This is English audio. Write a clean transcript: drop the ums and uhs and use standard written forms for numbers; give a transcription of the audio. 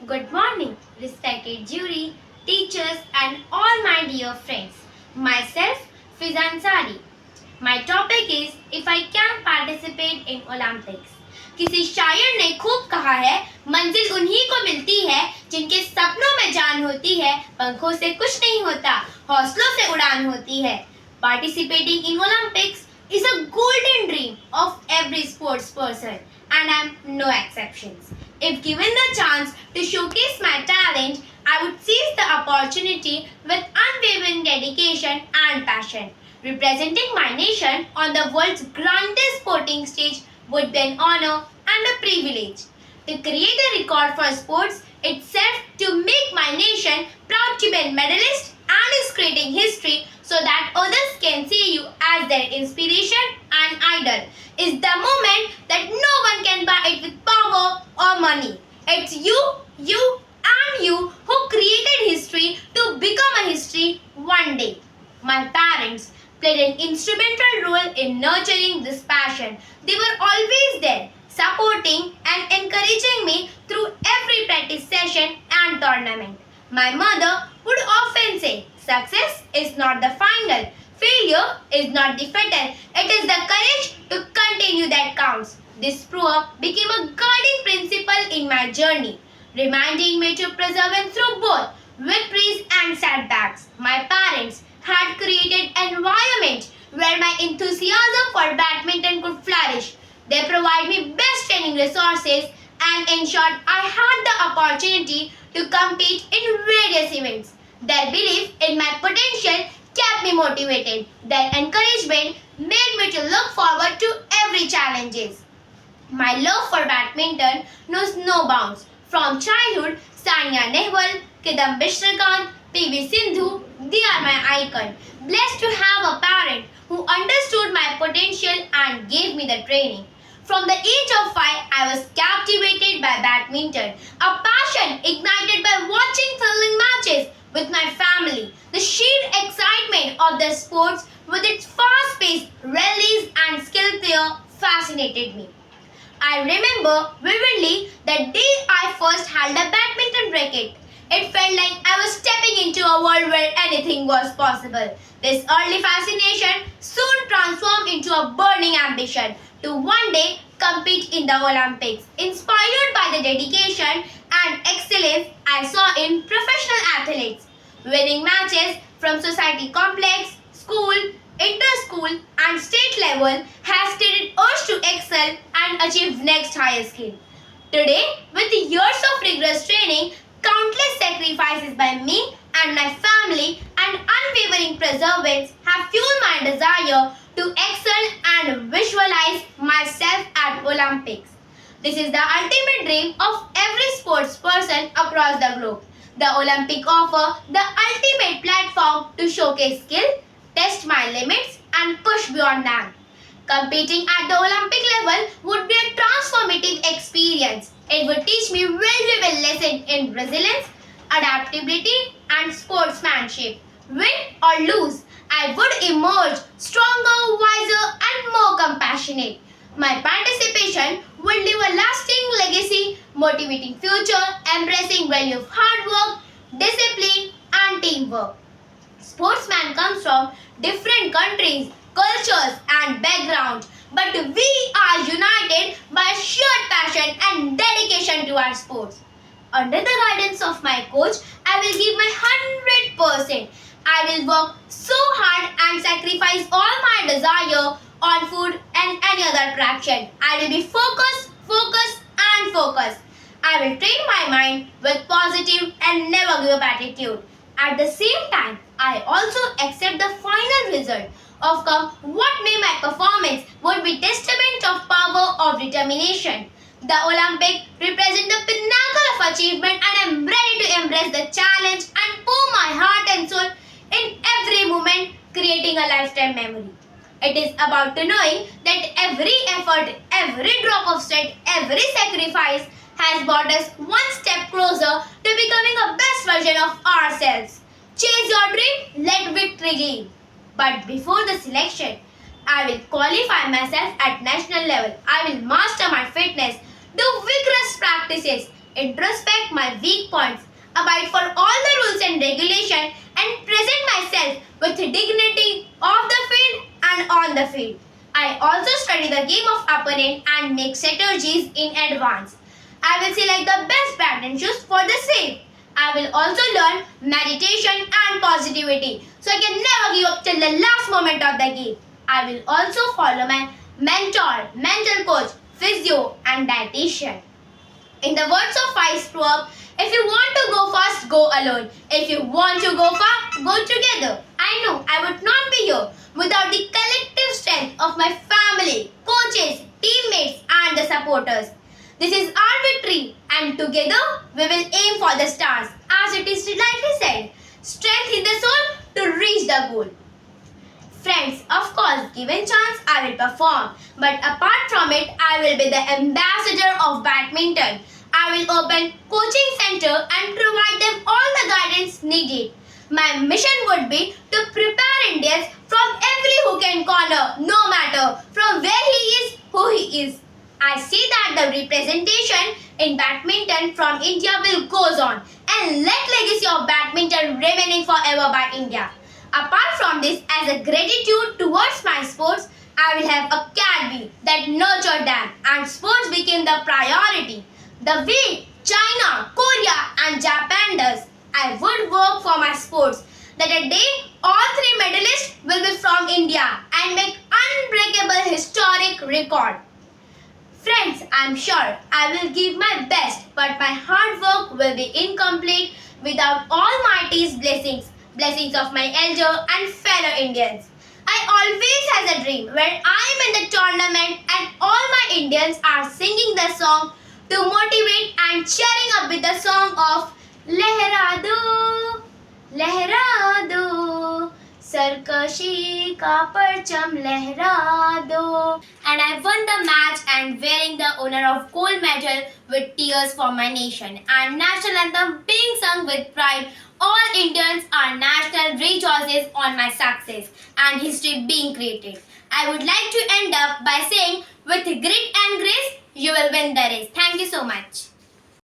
Good morning, respected jury, teachers, and all my dear friends. Myself, Fizan Sari. My topic is if I can participate in Olympics. किसी शायर ने खूब कहा है, मंजिल उन्हीं को मिलती है जिनके सपनों में जान होती है, पंखों से कुछ नहीं होता, हौसलों से उड़ान होती है. Participating in Olympics is a golden dream of every sports person, and I'm no exceptions. If given the chance to showcase my talent, I would seize the opportunity with unwavering dedication and passion. Representing my nation on the world's grandest sporting stage would be an honor and a privilege. To create a record for sports itself, to make my nation proud to be a medalist and is creating history so that others can see you as their inspiration and idol is the moment that no one can buy it with power or money. It's you and you who created history to become a history one day. My parents played an instrumental role in nurturing this passion. They were always there, supporting and encouraging me through every practice session and tournament. My mother would often say, success is not the final, failure is not the fatal, it is the courage to continue that counts. This proverb became a guiding principle in my journey, reminding me to persevere through both victories and setbacks. My parents had created an environment where my enthusiasm for badminton could flourish. They provide me best training resources and ensured I had the opportunity to compete in various events. Their belief in my potential kept me motivated. Their encouragement made me to look forward to every challenges. My love for badminton knows no bounds. From childhood, Sania Nehwal, Kidambi Shrikant, PV Sindhu, they are my icon. Blessed to have a parent who understood my potential and gave me the training. From the age of 5, I was captivated by badminton, a passion ignited by watching thrilling matches with my family. The sheer excitement of the sports with its fast-paced rallies and skill player fascinated me. I remember vividly the day I first held a badminton racket. It felt like I was stepping into a world where anything was possible. This early fascination soon transformed into a burning ambition to one day compete in the Olympics. Inspired by the dedication and excellence I saw in professional athletes, winning matches from society complex, school, inter-school and state level has created urge to excel and achieve next higher skill. Today, with years of rigorous training, countless sacrifices by me and my family and unwavering perseverance have fueled my desire to excel and visualize myself at Olympics. This is the ultimate dream of every sports person across the globe. The Olympic offer the ultimate platform to showcase skill, test my limits and push beyond them. Competing at the Olympic level would be a transformative experience. It would teach me valuable lessons in resilience, adaptability, and sportsmanship. Win or lose, I would emerge stronger, wiser, and more compassionate. My participation would leave a lasting legacy, motivating future, embracing value of hard work, discipline, and teamwork. Sportsmen comes from different countries, cultures, and backgrounds, but we are united by shared passion and dedication to our sports. Under the guidance of my coach, I will give my 100%. I will work so hard and sacrifice all my desire on food and any other attraction. I will be focused, and focused. I will train my mind with positive and never give up attitude. At the same time, I also accept the final result. Outcome, what may my performance would be testament of power of determination. The Olympic represent the pinnacle of achievement and I am ready to embrace the challenge and pour my heart and soul in every moment, creating a lifetime memory. It is about to knowing that every effort, every drop of sweat, every sacrifice has brought us one step closer to becoming a best version of ourselves. Chase your dream, let victory gleam. But before the selection, I will qualify myself at national level. I will master my fitness, do vigorous practices, introspect my weak points, abide for all the rules and regulation, and present myself with dignity off the field and on the field. I also study the game of opponent and make strategies in advance. I will select the best bat and shoes for the same. I will also learn meditation and positivity so I can never give up till the last moment of the game. I will also follow my mentor, mental coach, physio and dietitian. In the words of Wise proverb, if you want to go fast, go alone. If you want to go far, go together. I know I would not be here without the collective strength of my family, coaches, teammates and the supporters. This is our victory and together we will aim for the stars. As it is rightly said, strength in the soul to reach the goal. Friends, of course, given chance I will perform. But apart from it, I will be the ambassador of badminton. I will open coaching center and provide them all the guidance needed. My mission would be to prepare Indians from every hook and corner, no matter from where he is, who he is. I see that the representation in badminton from India will goes on and let legacy of badminton remaining forever by India. Apart from this, as a gratitude towards my sports, I will have a academy that nurtured them and sports became the priority. The way China, Korea and Japan does, I would work for my sports that a day all three medalists will be from India and make unbreakable historic record. Friends, I am sure I will give my best, but my hard work will be incomplete without Almighty's blessings, blessings of my elder and fellow Indians. I always has a dream where I am in the tournament and all my Indians are singing the song to motivate and cheering up with the song of लहरा दो सरकशी का परचम लहरा दो. And I won the match and wearing the honor of gold medal with tears for my nation and national anthem being sung with pride. All Indians are national rejoices on my success and history being created. I would like to end up by saying with grit and grace you will win the race. Thank you so much.